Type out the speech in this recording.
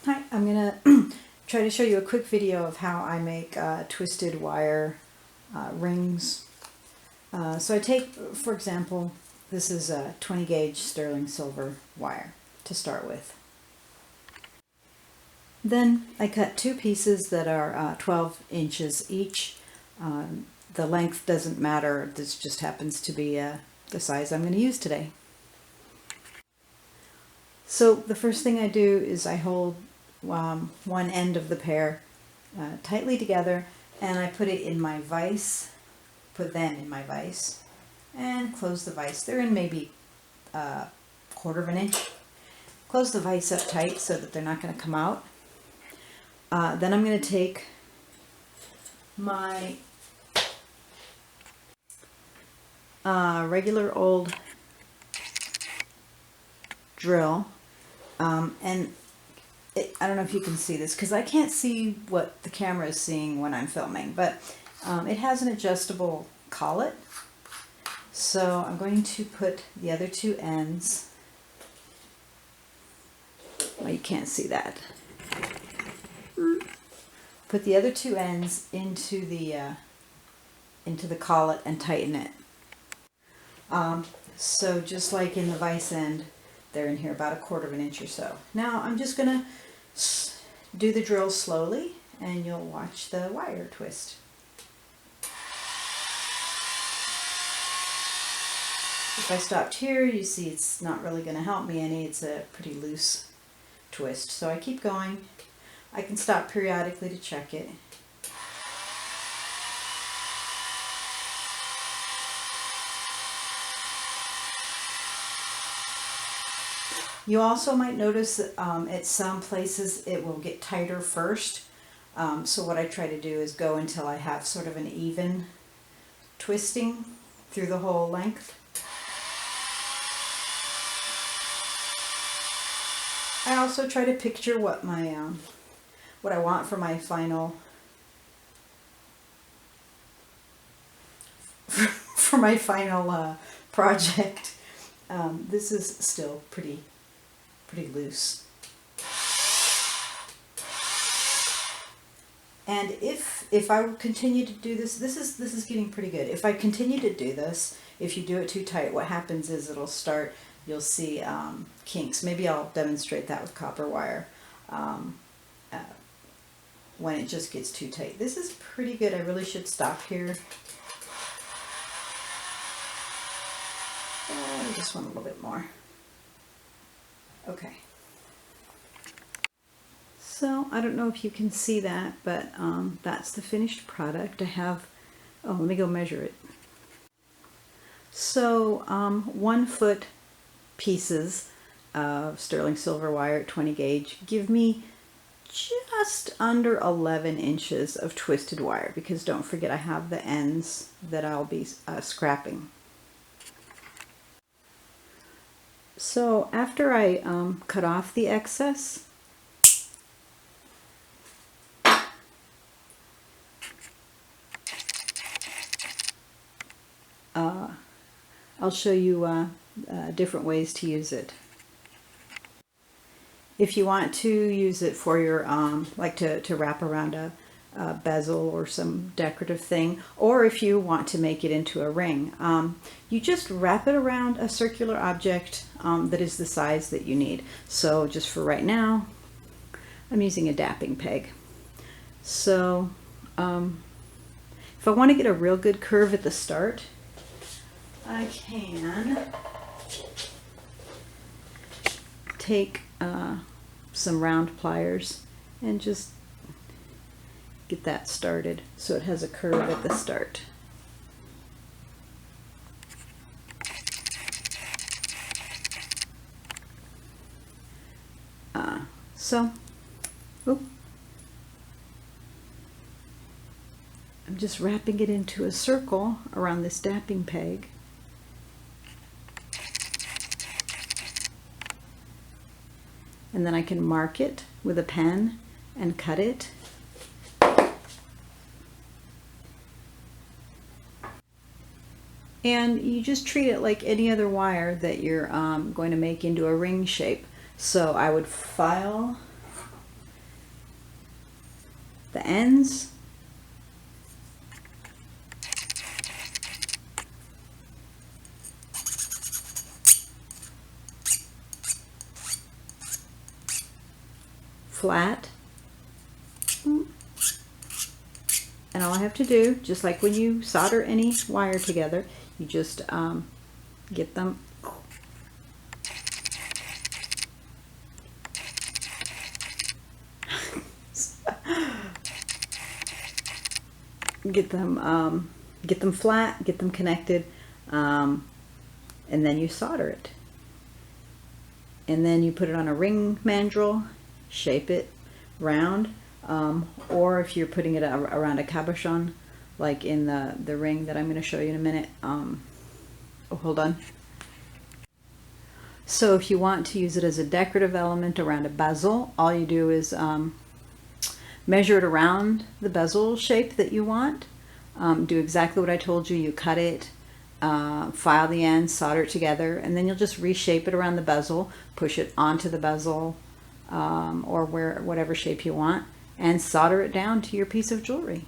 Hi, I'm going to try to show you a quick video of how I make twisted wire rings. So I take, for example, this is a 20 gauge sterling silver wire to start with. Then I cut two pieces that are 12 inches each. The length doesn't matter, this just happens to be the size I'm going to use today. So the first thing I do is I hold one end of the pair tightly together, and I put it in my vise, put them in my vise, and close the vise. They're in maybe a quarter of an inch. Close the vise up tight so that they're not going to come out. Then I'm going to take my regular old drill, and I don't know if you can see this because I can't see what the camera is seeing when I'm filming, but it has an adjustable collet. So I'm going to put the other two ends, well, you can't see that. Put the other two ends into the collet and tighten it. So just like in the vise end, they're in here about a quarter of an inch or so. Now I'm just going to do the drill slowly and you'll watch the wire twist. If I stopped here, you see it's not really going to help me any. It's a pretty loose twist. So I keep going. I can stop periodically to check it. You also might notice that at some places it will get tighter first. So what I try to do is go until I have sort of an even twisting through the whole length. I also try to picture what my what I want for my final project. This is still pretty loose. And if I continue to do this is getting pretty good. If I continue to do this, if you do it too tight, what happens is you'll see kinks. Maybe I'll demonstrate that with copper wire when it just gets too tight. This is pretty good. I really should stop here. I just want a little bit more. Okay. So I don't know if you can see that, but that's the finished product. I have, oh, let me go measure it. So 1 foot pieces of sterling silver wire at 20 gauge give me just under 11 inches of twisted wire, because don't forget I have the ends that I'll be scrapping. So after I cut off the excess, I'll show you different ways to use it. If you want to use it for your, like to wrap around a bezel or some decorative thing, or if you want to make it into a ring, you just wrap it around a circular object that is the size that you need. So just for right now, I'm using a dapping peg. So if I want to get a real good curve at the start, I can take some round pliers and just get that started so it has a curve at the start. I'm just wrapping it into a circle around this dapping peg. And then I can mark it with a pen and cut it. And you just treat it like any other wire that you're going to make into a ring shape. So I would file the ends. Flat. And all I have to do, just like when you solder any wire together, you just get them get them flat, get them connected, and then you solder it. And then you put it on a ring mandrel, shape it round, or if you're putting it around a cabochon, like in the ring that I'm going to show you in a minute. Oh, hold on. So if you want to use it as a decorative element around a bezel, all you do is measure it around the bezel shape that you want. Do exactly what I told you. You cut it, file the ends, solder it together, and then you'll just reshape it around the bezel, push it onto the bezel, or whatever shape you want, and solder it down to your piece of jewelry.